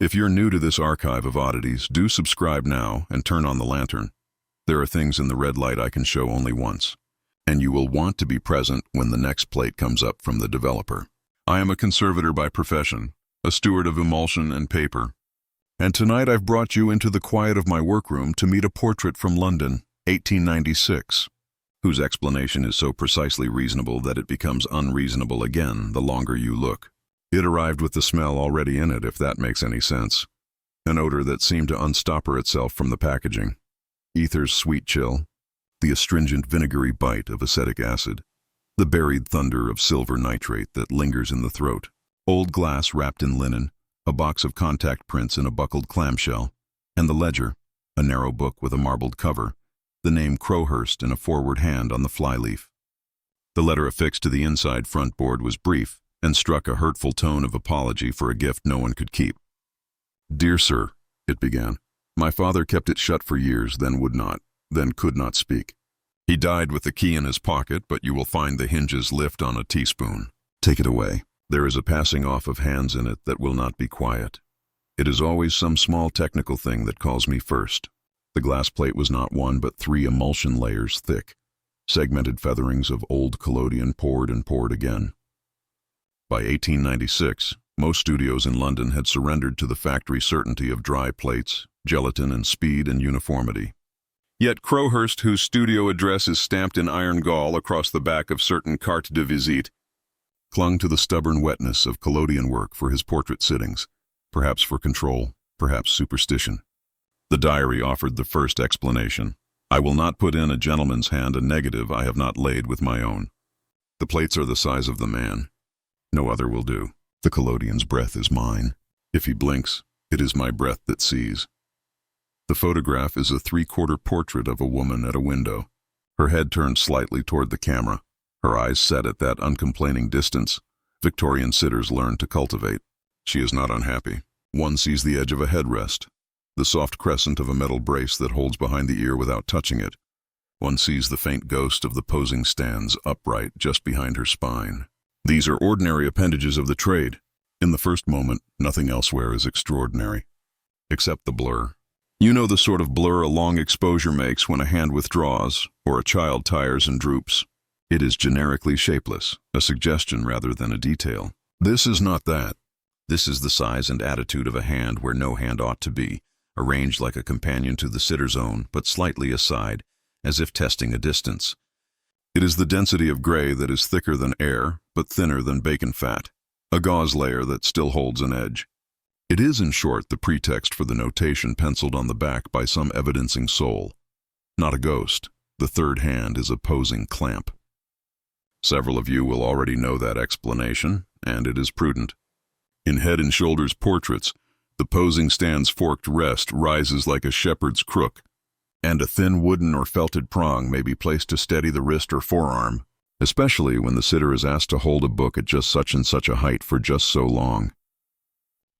If you're new to this archive of oddities, do subscribe now and turn on the lantern. There are things in the red light I can show only once, and you will want to be present when the next plate comes up from the developer. I am a conservator by profession, a steward of emulsion and paper, and tonight I've brought you into the quiet of my workroom to meet a portrait from London, 1896, whose explanation is so precisely reasonable that it becomes unreasonable again the longer you look. It arrived with the smell already in it, if that makes any sense, an odor that seemed to unstopper itself from the packaging. Ether's sweet chill, the astringent vinegary bite of acetic acid, the buried thunder of silver nitrate that lingers in the throat, old glass wrapped in linen, a box of contact prints in a buckled clamshell, and the ledger, a narrow book with a marbled cover, the name Crowhurst in a forward hand on the flyleaf. The letter affixed to the inside front board was brief and struck a hurtful tone of apology for a gift no one could keep. "Dear sir," it began, "my father kept it shut for years, then would not, then could not speak. He died with the key in his pocket, but you will find the hinges lift on a teaspoon. Take it away. There is a passing off of hands in it that will not be quiet. It is always some small technical thing that calls me first." The glass plate was not one but 3 emulsion layers thick, segmented featherings of old collodion poured and poured again. By 1896, most studios in London had surrendered to the factory certainty of dry plates, gelatin, and speed and uniformity. Yet Crowhurst, whose studio address is stamped in iron gall across the back of certain carte de visite, clung to the stubborn wetness of collodion work for his portrait sittings, perhaps for control, perhaps superstition. The diary offered the first explanation. "I will not put in a gentleman's hand a negative I have not laid with my own. The plates are the size of the man. No other will do. The collodion's breath is mine. If he blinks, it is my breath that sees." The photograph is a 3/4 portrait of a woman at a window, her head turned slightly toward the camera, her eyes set at that uncomplaining distance Victorian sitters learned to cultivate. She is not unhappy. One sees the edge of a headrest, the soft crescent of a metal brace that holds behind the ear without touching it. One sees the faint ghost of the posing stands upright just behind her spine. These are ordinary appendages of the trade. In the first moment, nothing elsewhere is extraordinary, except the blur. You know the sort of blur a long exposure makes when a hand withdraws or a child tires and droops. It is generically shapeless, a suggestion rather than a detail. This is not that. This is the size and attitude of a hand where no hand ought to be, arranged like a companion to the sitter's own, but slightly aside, as if testing a distance. It is the density of gray that is thicker than air, but thinner than bacon fat, a gauze layer that still holds an edge. It is, in short, the pretext for the notation penciled on the back by some evidencing soul. Not a ghost. The third hand is a posing clamp. Several of you will already know that explanation, and it is prudent. In Head and Shoulders portraits, the posing stand's forked rest rises like a shepherd's crook, and a thin wooden or felted prong may be placed to steady the wrist or forearm, especially when the sitter is asked to hold a book at just such and such a height for just so long.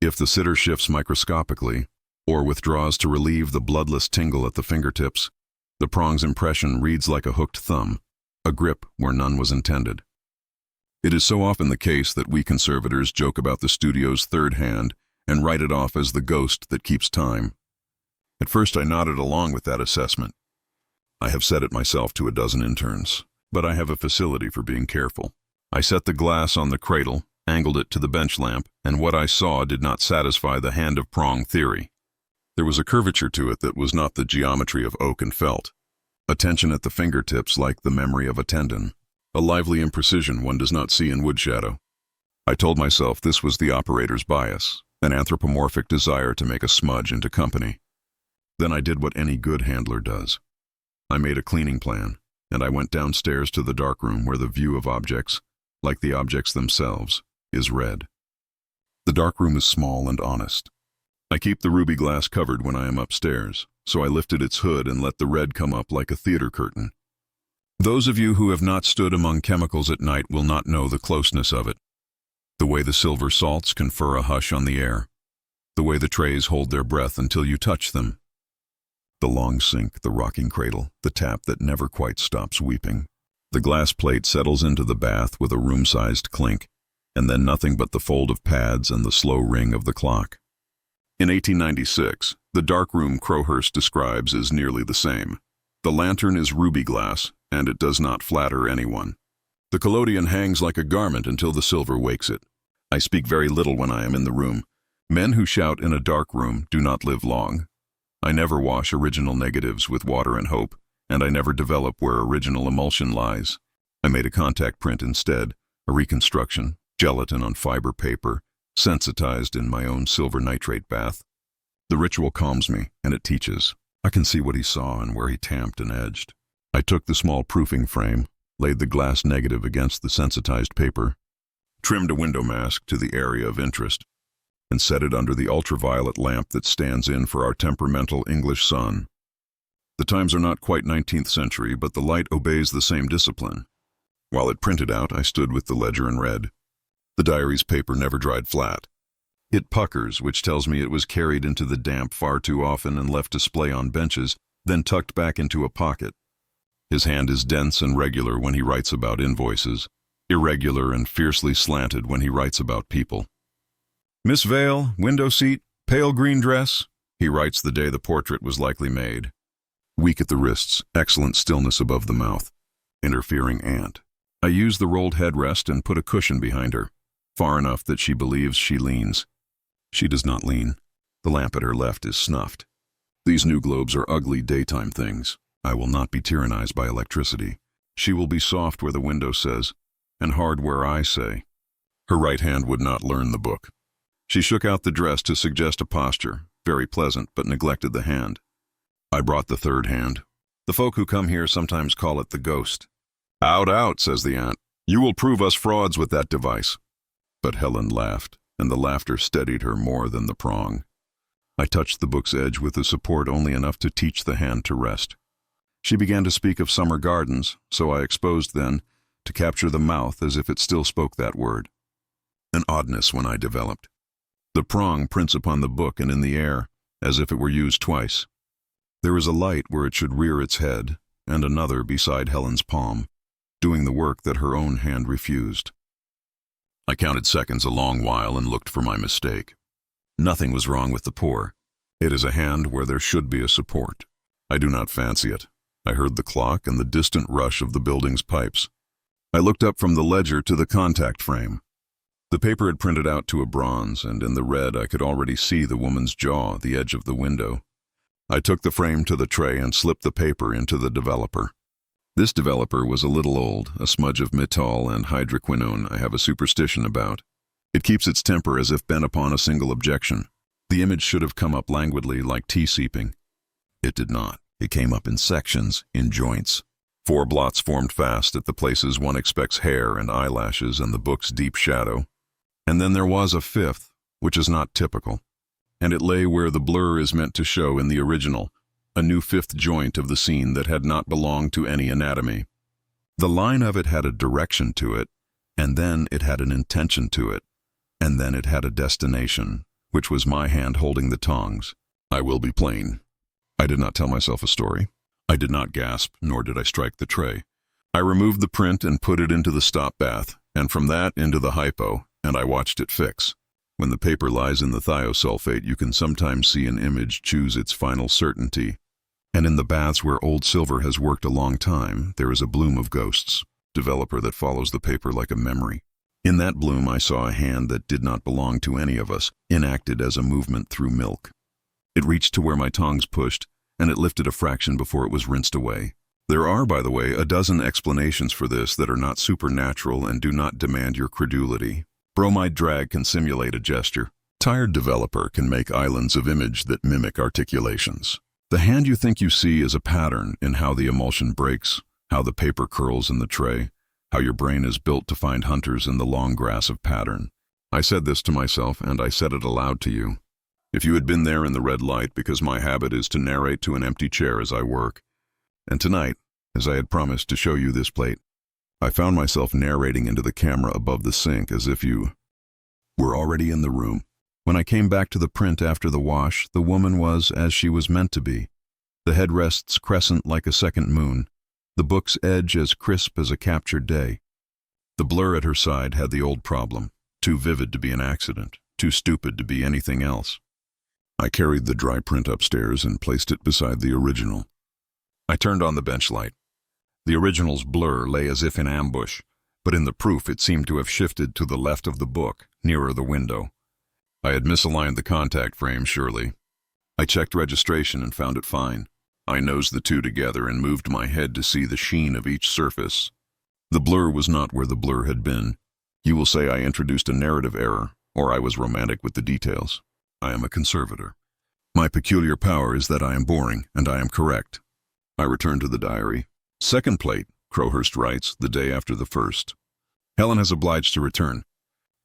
If the sitter shifts microscopically, or withdraws to relieve the bloodless tingle at the fingertips, the prong's impression reads like a hooked thumb, a grip where none was intended. It is so often the case that we conservators joke about the studio's third hand and write it off as the ghost that keeps time. At first I nodded along with that assessment. I have said it myself to a dozen interns, but I have a facility for being careful. I set the glass on the cradle, angled it to the bench lamp, and what I saw did not satisfy the hand of prong theory. There was a curvature to it that was not the geometry of oak and felt, a tension at the fingertips like the memory of a tendon, a lively imprecision one does not see in wood shadow. I told myself this was the operator's bias, an anthropomorphic desire to make a smudge into company. Then I did what any good handler does. I made a cleaning plan, and I went downstairs to the darkroom where the view of objects, like the objects themselves, is read. The darkroom is small and honest. I keep the ruby glass covered when I am upstairs, so I lifted its hood and let the red come up like a theater curtain. Those of you who have not stood among chemicals at night will not know the closeness of it. The way the silver salts confer a hush on the air. The way the trays hold their breath until you touch them. The long sink, the rocking cradle, the tap that never quite stops weeping. The glass plate settles into the bath with a room-sized clink, and then nothing but the fold of pads and the slow ring of the clock. In 1896, the darkroom Crowhurst describes is nearly the same. The lantern is ruby glass, and it does not flatter anyone. The collodion hangs like a garment until the silver wakes it. I speak very little when I am in the room. Men who shout in a dark room do not live long. I never wash original negatives with water and hope, and I never develop where original emulsion lies. I made a contact print instead, a reconstruction, gelatin on fiber paper, sensitized in my own silver nitrate bath. The ritual calms me, and it teaches. I can see what he saw and where he tamped and edged. I took the small proofing frame, laid the glass negative against the sensitized paper, trimmed a window mask to the area of interest, and set it under the ultraviolet lamp that stands in for our temperamental English sun. The times are not quite 19th century, but the light obeys the same discipline. While it printed out, I stood with the ledger and read. The diary's paper never dried flat. It puckers, which tells me it was carried into the damp far too often and left to splay on benches, then tucked back into a pocket. His hand is dense and regular when he writes about invoices, irregular and fiercely slanted when he writes about people. Miss Vale, window seat, pale green dress, he writes the day the portrait was likely made. Weak at the wrists, excellent stillness above the mouth. Interfering aunt. I use the rolled headrest and put a cushion behind her, far enough that she believes she leans. She does not lean. The lamp at her left is snuffed. These new globes are ugly daytime things. I will not be tyrannized by electricity. She will be soft where the window says, and hard where I say. Her right hand would not learn the book. She shook out the dress to suggest a posture, very pleasant, but neglected the hand. I brought the third hand. The folk who come here sometimes call it the ghost. Out, out, says the aunt. You will prove us frauds with that device. But Helen laughed, and the laughter steadied her more than the prong. I touched the book's edge with the support only enough to teach the hand to rest. She began to speak of summer gardens, so I exposed then, to capture the mouth as if it still spoke that word. An oddness when I developed. The prong prints upon the book and in the air, as if it were used twice. There is a light where it should rear its head, and another beside Helen's palm, doing the work that her own hand refused. I counted seconds a long while and looked for my mistake. Nothing was wrong with the pour. It is a hand where there should be a support. I do not fancy it. I heard the clock and the distant rush of the building's pipes. I looked up from the ledger to the contact frame. The paper had printed out to a bronze, and in the red I could already see the woman's jaw, the edge of the window. I took the frame to the tray and slipped the paper into the developer. This developer was a little old, a smudge of Mittal and hydroquinone I have a superstition about. It keeps its temper as if bent upon a single objection. The image should have come up languidly like tea seeping. It did not. It came up in sections, in joints. 4 blots formed fast at the places one expects hair and eyelashes and the book's deep shadow. And then there was a 5th, which is not typical. And it lay where the blur is meant to show in the original, a new 5th joint of the scene that had not belonged to any anatomy. The line of it had a direction to it, and then it had an intention to it, and then it had a destination, which was my hand holding the tongs. I will be plain. I did not tell myself a story. I did not gasp, nor did I strike the tray. I removed the print and put it into the stop bath, and from that into the hypo, and I watched it fix. When the paper lies in the thiosulfate, you can sometimes see an image choose its final certainty. And in the baths where old silver has worked a long time, there is a bloom of ghosts, developer that follows the paper like a memory. In that bloom I saw a hand that did not belong to any of us, enacted as a movement through milk. It reached to where my tongs pushed, and it lifted a fraction before it was rinsed away. There are, by the way, a dozen explanations for this that are not supernatural and do not demand your credulity. Bromide drag can simulate a gesture. Tired developer can make islands of image that mimic articulations. The hand you think you see is a pattern in how the emulsion breaks, how the paper curls in the tray, how your brain is built to find hunters in the long grass of pattern. I said this to myself, and I said it aloud to you. If you had been there in the red light, because my habit is to narrate to an empty chair as I work. And tonight, as I had promised to show you this plate, I found myself narrating into the camera above the sink as if you were already in the room. When I came back to the print after the wash, the woman was as she was meant to be. The headrests crescent like a second moon, the book's edge as crisp as a captured day. The blur at her side had the old problem, too vivid to be an accident, too stupid to be anything else. I carried the dry print upstairs and placed it beside the original. I turned on the bench light. The original's blur lay as if in ambush, but in the proof it seemed to have shifted to the left of the book, nearer the window. I had misaligned the contact frame, surely. I checked registration and found it fine. I nosed the two together and moved my head to see the sheen of each surface. The blur was not where the blur had been. You will say I introduced a narrative error, or I was romantic with the details. I am a conservator. My peculiar power is that I am boring, and I am correct. I returned to the diary. Second plate, Crowhurst writes, the day after the first. Helen has obliged to return.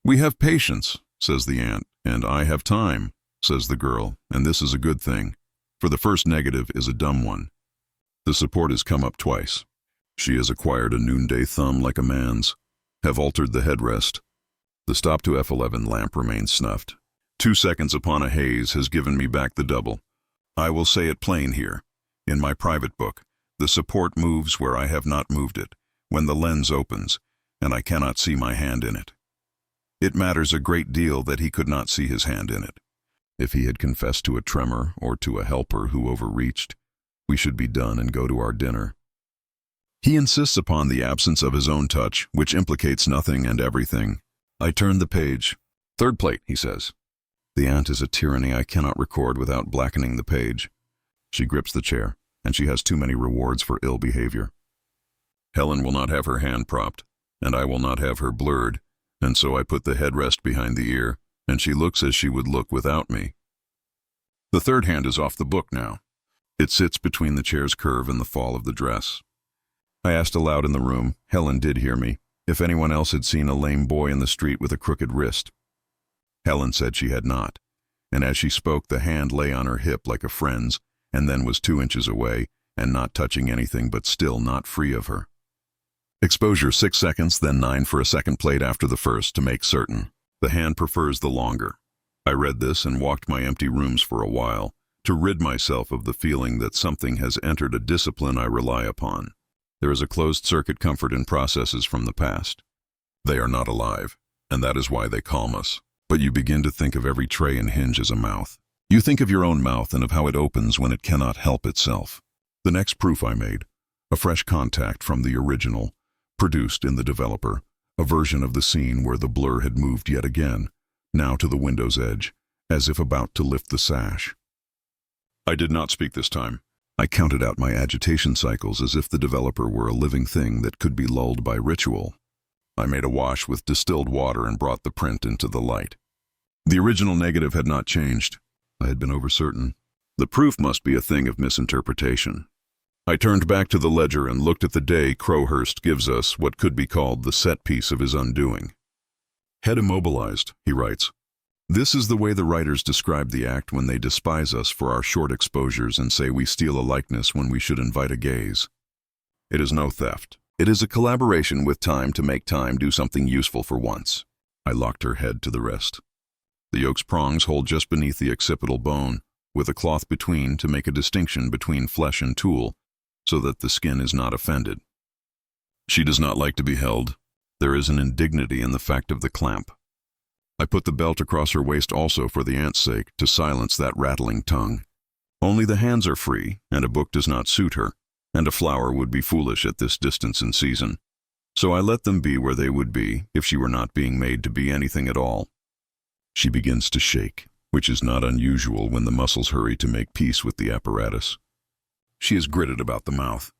We have patience, says the aunt, and I have time, says the girl, and this is a good thing, for the first negative is a dumb one. The support has come up twice. She has acquired a noonday thumb like a man's, have altered the headrest. The stop to F11 lamp remains snuffed. 2 seconds upon a haze has given me back the double. I will say it plain here. In my private book, the support moves where I have not moved it, when the lens opens, and I cannot see my hand in it. It matters a great deal that he could not see his hand in it. If he had confessed to a tremor or to a helper who overreached, we should be done and go to our dinner. He insists upon the absence of his own touch, which implicates nothing and everything. I turn the page. Third plate, he says. The aunt is a tyranny I cannot record without blackening the page. She grips the chair, and she has too many rewards for ill behavior. Helen will not have her hand propped, and I will not have her blurred, and so I put the headrest behind the ear, and she looks as she would look without me. The third hand is off the book now. It sits between the chair's curve and the fall of the dress. I asked aloud in the room, Helen did hear me, if anyone else had seen a lame boy in the street with a crooked wrist. Helen said she had not, and as she spoke the hand lay on her hip like a friend's, and then was 2 inches away, and not touching anything but still not free of her. Exposure 6 seconds, then 9 for a second plate after the first to make certain. The hand prefers the longer. I read this and walked my empty rooms for a while, to rid myself of the feeling that something has entered a discipline I rely upon. There is a closed-circuit comfort in processes from the past. They are not alive, and that is why they calm us. But you begin to think of every tray and hinge as a mouth. You think of your own mouth and of how it opens when it cannot help itself. The next proof I made, a fresh contact from the original, produced in the developer, a version of the scene where the blur had moved yet again, now to the window's edge, as if about to lift the sash. I did not speak this time. I counted out my agitation cycles as if the developer were a living thing that could be lulled by ritual. I made a wash with distilled water and brought the print into the light. The original negative had not changed. I had been overcertain. The proof must be a thing of misinterpretation. I turned back to the ledger and looked at the day Crowhurst gives us what could be called the set piece of his undoing. Head immobilized, he writes. This is the way the writers describe the act when they despise us for our short exposures and say we steal a likeness when we should invite a gaze. It is no theft. It is a collaboration with time to make time do something useful for once. I locked her head to the rest. The yoke's prongs hold just beneath the occipital bone, with a cloth between to make a distinction between flesh and tool, so that the skin is not offended. She does not like to be held. There is an indignity in the fact of the clamp. I put the belt across her waist also for the aunt's sake, to silence that rattling tongue. Only the hands are free, and a book does not suit her, and a flower would be foolish at this distance and season. So I let them be where they would be, if she were not being made to be anything at all. She begins to shake, which is not unusual when the muscles hurry to make peace with the apparatus. She is gritted about the mouth.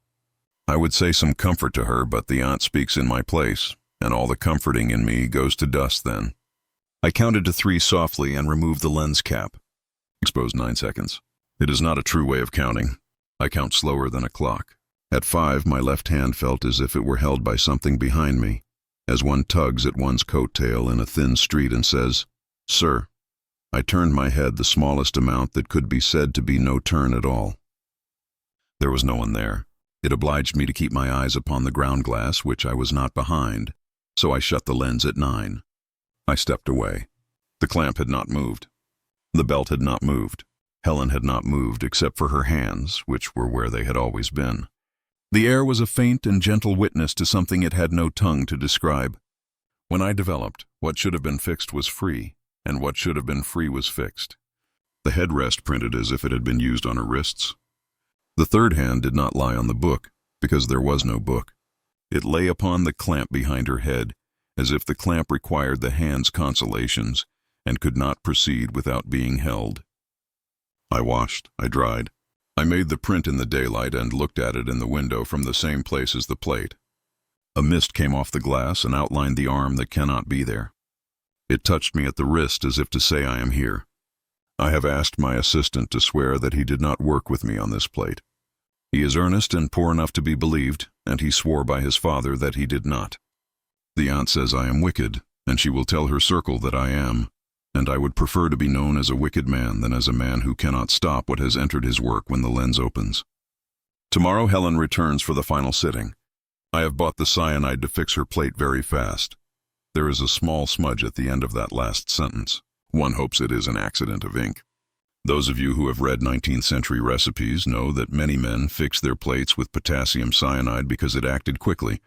I would say some comfort to her, but the aunt speaks in my place, and all the comforting in me goes to dust then. I counted to 3 softly and removed the lens cap. Exposed 9 seconds. It is not a true way of counting. I count slower than a clock. At 5, my left hand felt as if it were held by something behind me, as one tugs at one's coat-tail in a thin street and says, "Sir." I turned my head the smallest amount that could be said to be no turn at all. There was no one there. It obliged me to keep my eyes upon the ground glass, which I was not behind, so I shut the lens at 9. I stepped away. The clamp had not moved. The belt had not moved. Helen had not moved except for her hands, which were where they had always been. The air was a faint and gentle witness to something it had no tongue to describe. When I developed, what should have been fixed was free, and what should have been free was fixed. the headrest printed as if it had been used on her wrists. The third hand did not lie on the book, because there was no book. It lay upon the clamp behind her head, as if the clamp required the hand's consolations, and could not proceed without being held. I washed, I dried. I made the print in the daylight and looked at it in the window from the same place as the plate. A mist came off the glass and outlined the arm that cannot be there. It touched me at the wrist as if to say I am here. I have asked my assistant to swear that he did not work with me on this plate. He is earnest and poor enough to be believed, and he swore by his father that he did not. The aunt says I am wicked, and she will tell her circle that I am, and I would prefer to be known as a wicked man than as a man who cannot stop what has entered his work when the lens opens. Tomorrow Helen returns for the final sitting. I have bought the cyanide to fix her plate very fast. There is a small smudge at the end of that last sentence. One hopes it is an accident of ink. Those of you who have read 19th century recipes know that many men fixed their plates with potassium cyanide because it acted quickly,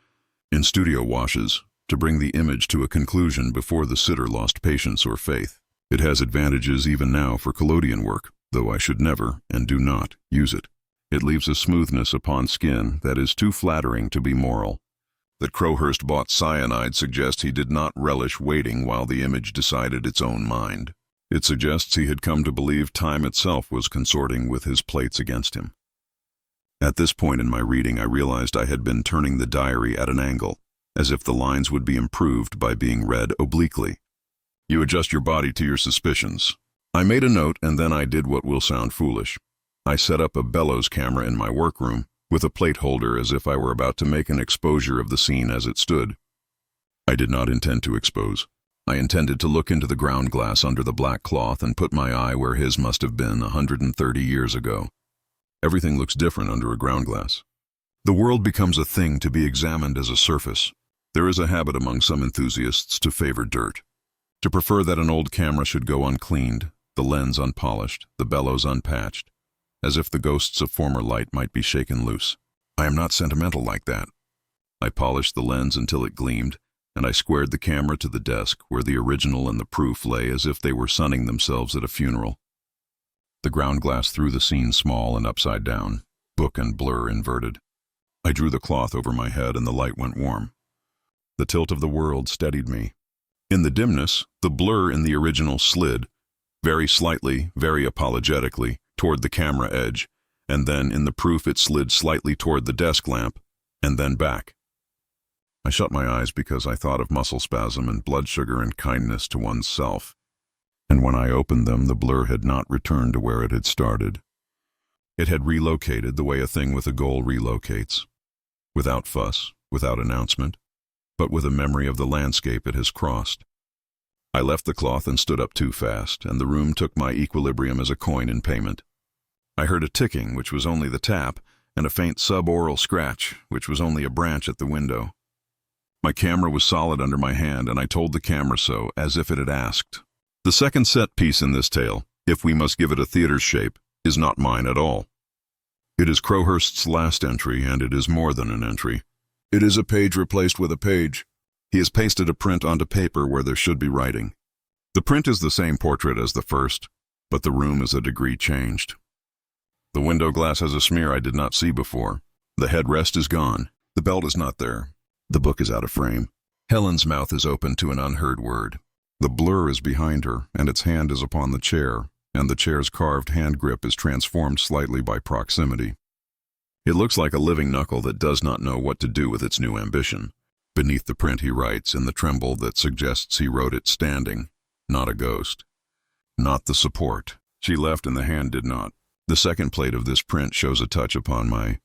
in studio washes, to bring the image to a conclusion before the sitter lost patience or faith. It has advantages even now for collodion work, though I should never, and do not, use it. It leaves a smoothness upon skin that is too flattering to be moral. That Crowhurst bought cyanide suggests he did not relish waiting while the image decided its own mind. It suggests he had come to believe time itself was consorting with his plates against him. At this point in my reading, I realized I had been turning the diary at an angle, as if the lines would be improved by being read obliquely. You adjust your body to your suspicions. I made a note, and then I did what will sound foolish. I set up a bellows camera in my workroom, with a plate holder as if I were about to make an exposure of the scene as it stood. I did not intend to expose. I intended to look into the ground glass under the black cloth and put my eye where his must have been 130 years ago. Everything looks different under a ground glass. The world becomes a thing to be examined as a surface. There is a habit among some enthusiasts to favor dirt, to prefer that an old camera should go uncleaned, the lens unpolished, the bellows unpatched, as if the ghosts of former light might be shaken loose. I am not sentimental like that. I polished the lens until it gleamed, and I squared the camera to the desk where the original and the proof lay as if they were sunning themselves at a funeral. The ground glass threw the scene small and upside down, book and blur inverted. I drew the cloth over my head and the light went warm. The tilt of the world steadied me. In the dimness, the blur in the original slid, very slightly, very apologetically, toward the camera edge, and then in the proof it slid slightly toward the desk lamp, and then back. I shut my eyes because I thought of muscle spasm and blood sugar and kindness to one's self, and when I opened them the blur had not returned to where it had started. It had relocated the way a thing with a goal relocates, without fuss, without announcement, but with a memory of the landscape it has crossed. I left the cloth and stood up too fast, and the room took my equilibrium as a coin in payment. I heard a ticking, which was only the tap, and a faint sub-aural scratch, which was only a branch at the window. My camera was solid under my hand, and I told the camera so, as if it had asked. The second set piece in this tale, if we must give it a theater's shape, is not mine at all. It is Crowhurst's last entry, and it is more than an entry. It is a page replaced with a page. He has pasted a print onto paper where there should be writing. The print is the same portrait as the first, but the room is a degree changed. The window glass has a smear I did not see before. The headrest is gone. The belt is not there. The book is out of frame. Helen's mouth is open to an unheard word. The blur is behind her, and its hand is upon the chair, and the chair's carved hand grip is transformed slightly by proximity. It looks like a living knuckle that does not know what to do with its new ambition. Beneath the print he writes in the tremble that suggests he wrote it standing, not a ghost. Not the support. She left and the hand did not. The second plate of this print shows a touch upon my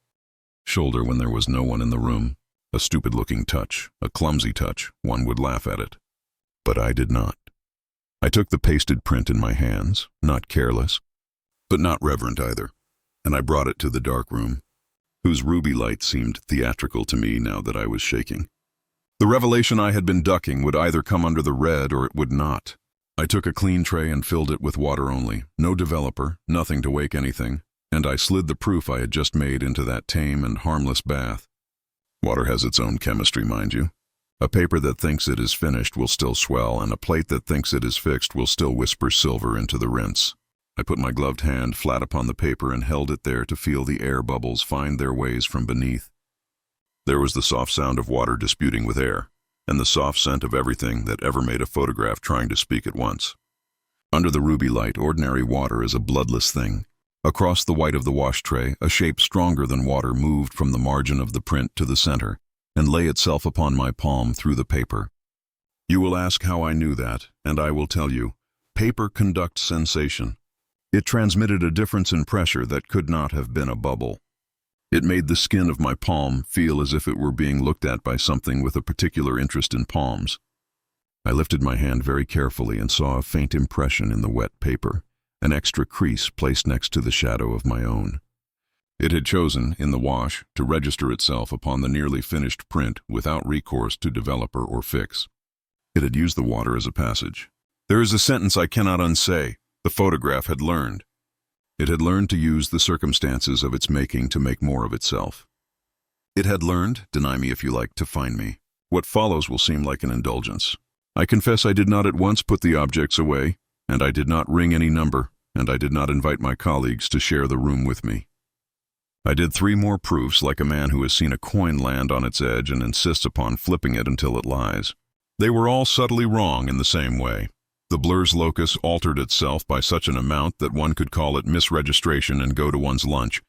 shoulder when there was no one in the room. A stupid-looking touch, a clumsy touch, one would laugh at it. But I did not. I took the pasted print in my hands, not careless, but not reverent either, and I brought it to the dark room, whose ruby light seemed theatrical to me now that I was shaking. The revelation I had been ducking would either come under the red or it would not. I took a clean tray and filled it with water only, no developer, nothing to wake anything, and I slid the proof I had just made into that tame and harmless bath. Water has its own chemistry, mind you. A paper that thinks it is finished will still swell, and a plate that thinks it is fixed will still whisper silver into the rinse. I put my gloved hand flat upon the paper and held it there to feel the air bubbles find their ways from beneath. There was the soft sound of water disputing with air, and the soft scent of everything that ever made a photograph trying to speak at once. Under the ruby light, ordinary water is a bloodless thing. Across the white of the wash tray, a shape stronger than water moved from the margin of the print to the center, and lay itself upon my palm through the paper. You will ask how I knew that, and I will tell you. Paper conducts sensation. It transmitted a difference in pressure that could not have been a bubble. It made the skin of my palm feel as if it were being looked at by something with a particular interest in palms. I lifted my hand very carefully and saw a faint impression in the wet paper, an extra crease placed next to the shadow of my own. It had chosen, in the wash, to register itself upon the nearly finished print without recourse to developer or fix. It had used the water as a passage. There is a sentence I cannot unsay. The photograph had learned. It had learned to use the circumstances of its making to make more of itself. It had learned, deny me if you like, to find me. What follows will seem like an indulgence. I confess I did not at once put the objects away, and I did not ring any number, and I did not invite my colleagues to share the room with me. I did 3 more proofs like a man who has seen a coin land on its edge and insists upon flipping it until it lies. They were all subtly wrong in the same way. The blur's locus altered itself by such an amount that one could call it misregistration and go to one's lunch.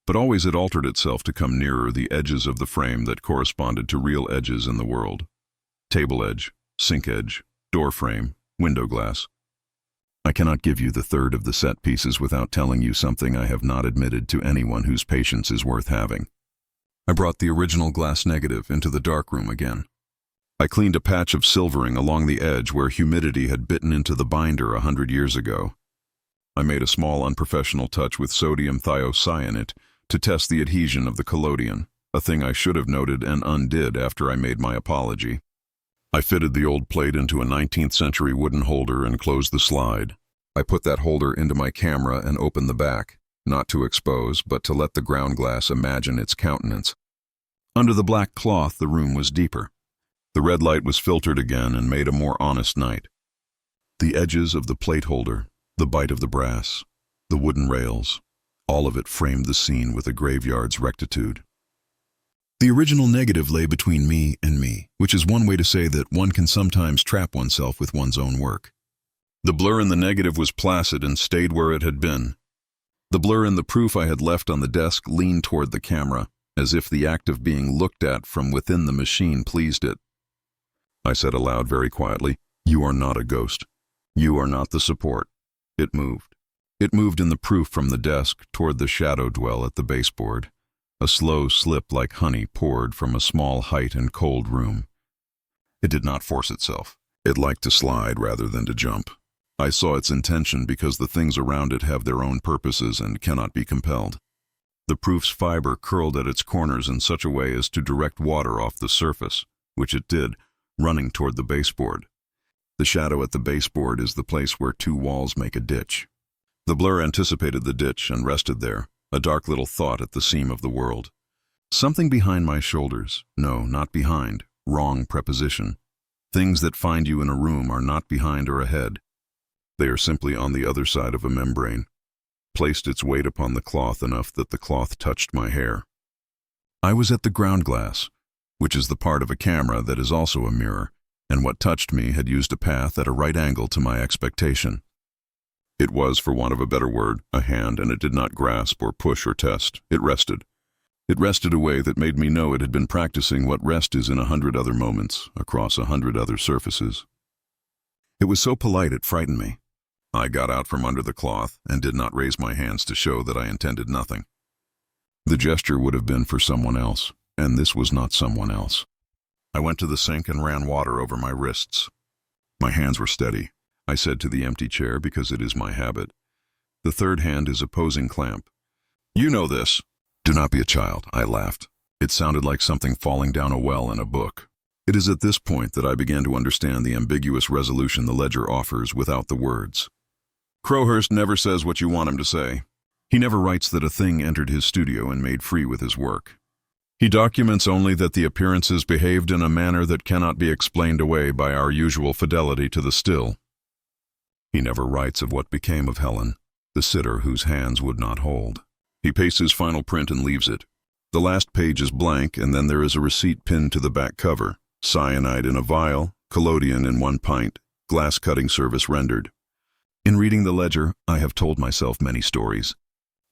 But always it altered itself to come nearer the edges of the frame that corresponded to real edges in the world. Table edge, sink edge, door frame, window glass. I cannot give you the third of the set pieces without telling you something I have not admitted to anyone whose patience is worth having. I brought the original glass negative into the darkroom again. I cleaned a patch of silvering along the edge where humidity had bitten into the binder 100 years ago. I made a small unprofessional touch with sodium thiocyanate to test the adhesion of the collodion, a thing I should have noted and undid after I made my apology. I fitted the old plate into a 19th century wooden holder and closed the slide. I put that holder into my camera and opened the back, not to expose, but to let the ground glass imagine its countenance. Under the black cloth, the room was deeper. The red light was filtered again and made a more honest night. The edges of the plate holder, the bite of the brass, the wooden rails, all of it framed the scene with a graveyard's rectitude. The original negative lay between me and me, which is one way to say that one can sometimes trap oneself with one's own work. The blur in the negative was placid and stayed where it had been. The blur in the proof I had left on the desk leaned toward the camera, as if the act of being looked at from within the machine pleased it. I said aloud very quietly, "You are not a ghost. You are not the support." It moved. It moved in the proof from the desk toward the shadow dwell at the baseboard. A slow slip like honey poured from a small height and cold room. It did not force itself. It liked to slide rather than to jump. I saw its intention because the things around it have their own purposes and cannot be compelled. The proof's fiber curled at its corners in such a way as to direct water off the surface, which it did, running toward the baseboard. The shadow at the baseboard is the place where 2 walls make a ditch. The blur anticipated the ditch and rested there, a dark little thought at the seam of the world. Something behind my shoulders. No, not behind. Wrong preposition. Things that find you in a room are not behind or ahead. They are simply on the other side of a membrane. Placed its weight upon the cloth enough that the cloth touched my hair. I was at the ground glass, which is the part of a camera that is also a mirror, and what touched me had used a path at a right angle to my expectation. It was, for want of a better word, a hand, and it did not grasp or push or test. It rested. It rested a way that made me know it had been practicing what rest is in 100 other moments, across 100 other surfaces. It was so polite it frightened me. I got out from under the cloth and did not raise my hands to show that I intended nothing. The gesture would have been for someone else, and this was not someone else. I went to the sink and ran water over my wrists. My hands were steady. I said to the empty chair because it is my habit. The third hand is a posing clamp. You know this. Do not be a child, I laughed. It sounded like something falling down a well in a book. It is at this point that I began to understand the ambiguous resolution the ledger offers without the words. Crowhurst never says what you want him to say. He never writes that a thing entered his studio and made free with his work. He documents only that the appearances behaved in a manner that cannot be explained away by our usual fidelity to the still. He never writes of what became of Helen. the sitter whose hands would not hold. He pastes his final print and leaves it. The last page is blank, and then there is a receipt pinned to the back cover. Cyanide in a vial, collodion in 1 pint, glass cutting service rendered. In reading the ledger, I have told myself many stories.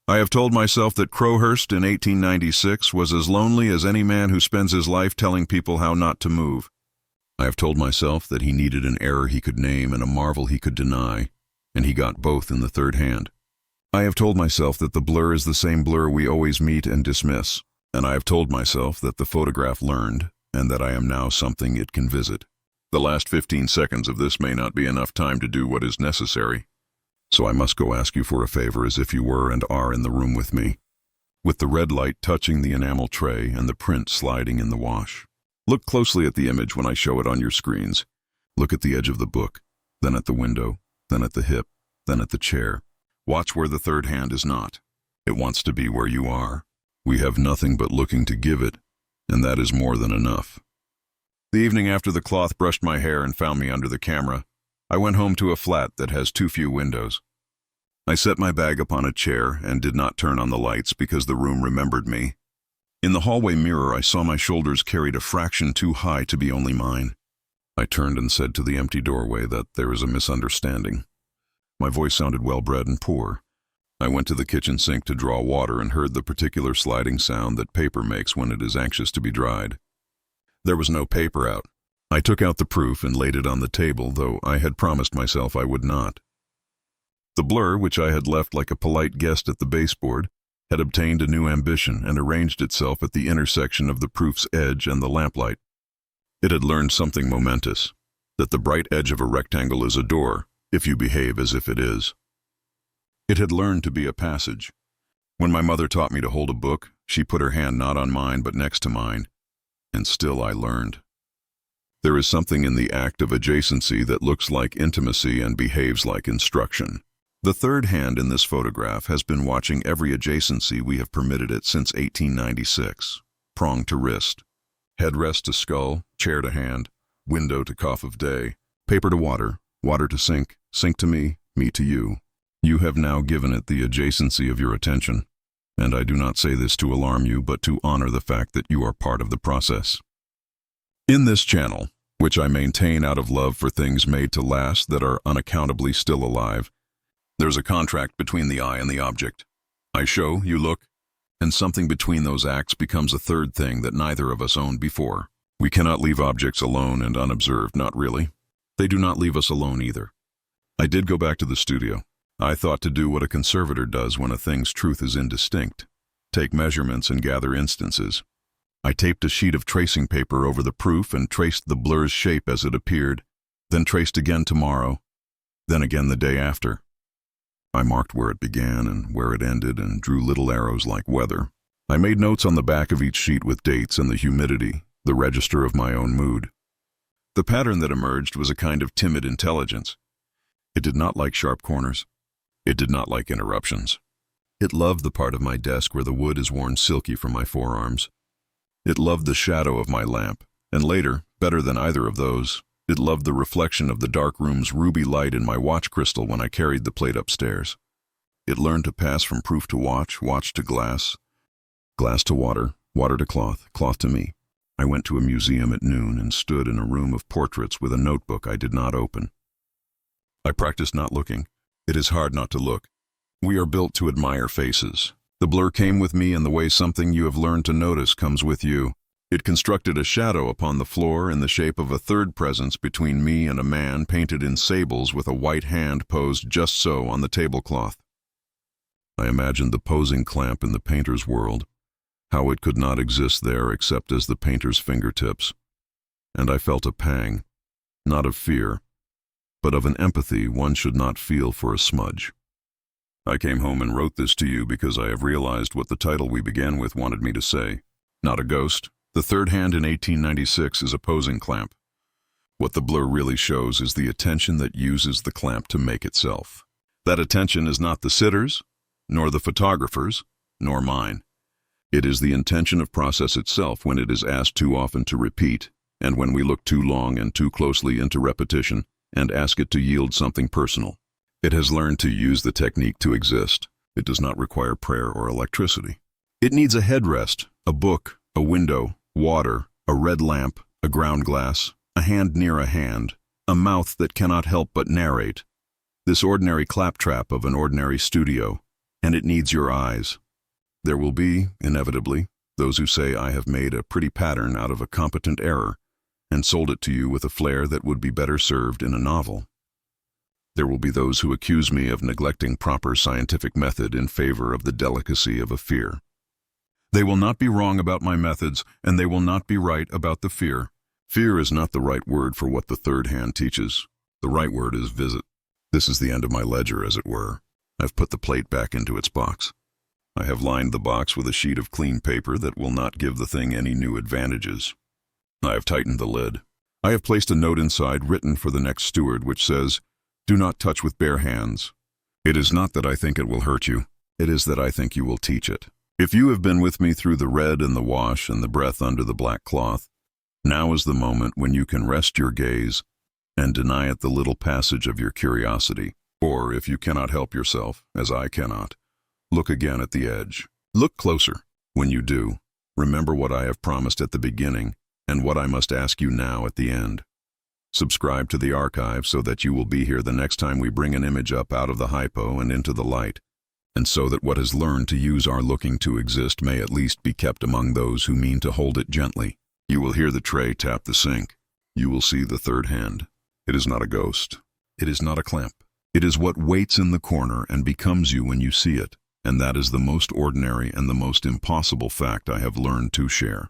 I have told myself that Crowhurst in 1896 was as lonely as any man who spends his life telling people how not to move. I have told myself that he needed an error he could name and a marvel he could deny, and he got both in the third hand. I have told myself that the blur is the same blur we always meet and dismiss, and I have told myself that the photograph learned, and that I am now something it can visit. The last 15 seconds of this may not be enough time to do what is necessary, so I must go ask you for a favor as if you were and are in the room with me, with the red light touching the enamel tray and the print sliding in the wash. Look closely at the image when I show it on your screens. Look at the edge of the book, then at the window, then at the hip, then at the chair. Watch where the third hand is not. It wants to be where you are. We have nothing but looking to give it, and that is more than enough. The evening after the cloth brushed my hair and found me under the camera, I went home to a flat that has too few windows. I set my bag upon a chair and did not turn on the lights because the room remembered me. In the hallway mirror, I saw my shoulders carried a fraction too high to be only mine. I turned and said to the empty doorway that there is a misunderstanding. My voice sounded well-bred and poor. I went to the kitchen sink to draw water and heard the particular sliding sound that paper makes when it is anxious to be dried. There was no paper out. I took out the proof and laid it on the table, though I had promised myself I would not. The blur, which I had left like a polite guest at the baseboard, had obtained a new ambition and arranged itself at the intersection of the proof's edge and the lamplight. It had learned something momentous, that the bright edge of a rectangle is a door, if you behave as if it is. It had learned to be a passage. When my mother taught me to hold a book, she put her hand not on mine but next to mine, and still I learned. There is something in the act of adjacency that looks like intimacy and behaves like instruction. The third hand in this photograph has been watching every adjacency we have permitted it since 1896. Prong to wrist, headrest to skull, chair to hand, window to cough of day, paper to water, water to sink, sink to me to you. You have now given it the adjacency of your attention, and I do not say this to alarm you, but to honor the fact that you are part of the process. In this channel, which I maintain out of love for things made to last that are unaccountably still alive, there's a contract between the eye and the object. I show, you look, and something between those acts becomes a third thing that neither of us owned before. We cannot leave objects alone and unobserved, not really. They do not leave us alone either. I did go back to the studio. I thought to do what a conservator does when a thing's truth is indistinct. Take measurements and gather instances. I taped a sheet of tracing paper over the proof and traced the blur's shape as it appeared, then traced again tomorrow, then again the day after. I marked where it began and where it ended and drew little arrows like weather. I made notes on the back of each sheet with dates and the humidity, the register of my own mood. The pattern that emerged was a kind of timid intelligence. It did not like sharp corners. It did not like interruptions. It loved the part of my desk where the wood is worn silky from my forearms. It loved the shadow of my lamp, and later, better than either of those, it loved the reflection of the dark room's ruby light in my watch crystal when I carried the plate upstairs. It learned to pass from proof to watch, watch to glass, glass to water, water to cloth, cloth to me. I went to a museum at noon and stood in a room of portraits with a notebook I did not open. I practiced not looking. It is hard not to look. We are built to admire faces. The blur came with me in the way something you have learned to notice comes with you. It constructed a shadow upon the floor in the shape of a third presence between me and a man painted in sables with a white hand posed just so on the tablecloth. I imagined the posing clamp in the painter's world, how it could not exist there except as the painter's fingertips, and I felt a pang, not of fear, but of an empathy one should not feel for a smudge. I came home and wrote this to you because I have realized what the title we began with wanted me to say. Not a ghost. The third hand in 1896 is a posing clamp. What the blur really shows is the attention that uses the clamp to make itself. That attention is not the sitter's, nor the photographer's, nor mine. It is the intention of process itself when it is asked too often to repeat, and when we look too long and too closely into repetition and ask it to yield something personal. It has learned to use the technique to exist. It does not require prayer or electricity. It needs a headrest, a book, a window, water, a red lamp, a ground glass, a hand near a hand, a mouth that cannot help but narrate. This ordinary claptrap of an ordinary studio, and it needs your eyes. There will be, inevitably, those who say I have made a pretty pattern out of a competent error and sold it to you with a flair that would be better served in a novel. There will be those who accuse me of neglecting proper scientific method in favor of the delicacy of a fear. They will not be wrong about my methods, and they will not be right about the fear. Fear is not the right word for what the third hand teaches. The right word is visit. This is the end of my ledger, as it were. I've put the plate back into its box. I have lined the box with a sheet of clean paper that will not give the thing any new advantages. I have tightened the lid. I have placed a note inside written for the next steward which says, "Do not touch with bare hands." It is not that I think it will hurt you. It is that I think you will teach it. If you have been with me through the red and the wash and the breath under the black cloth, now is the moment when you can rest your gaze and deny it the little passage of your curiosity. Or, if you cannot help yourself, as I cannot, look again at the edge. Look closer. When you do, remember what I have promised at the beginning and what I must ask you now at the end. Subscribe to the archive so that you will be here the next time we bring an image up out of the hypo and into the light, and so that what has learned to use our looking to exist may at least be kept among those who mean to hold it gently. You will hear the tray tap the sink. You will see the third hand. It is not a ghost. It is not a clamp. It is what waits in the corner and becomes you when you see it, and that is the most ordinary and the most impossible fact I have learned to share.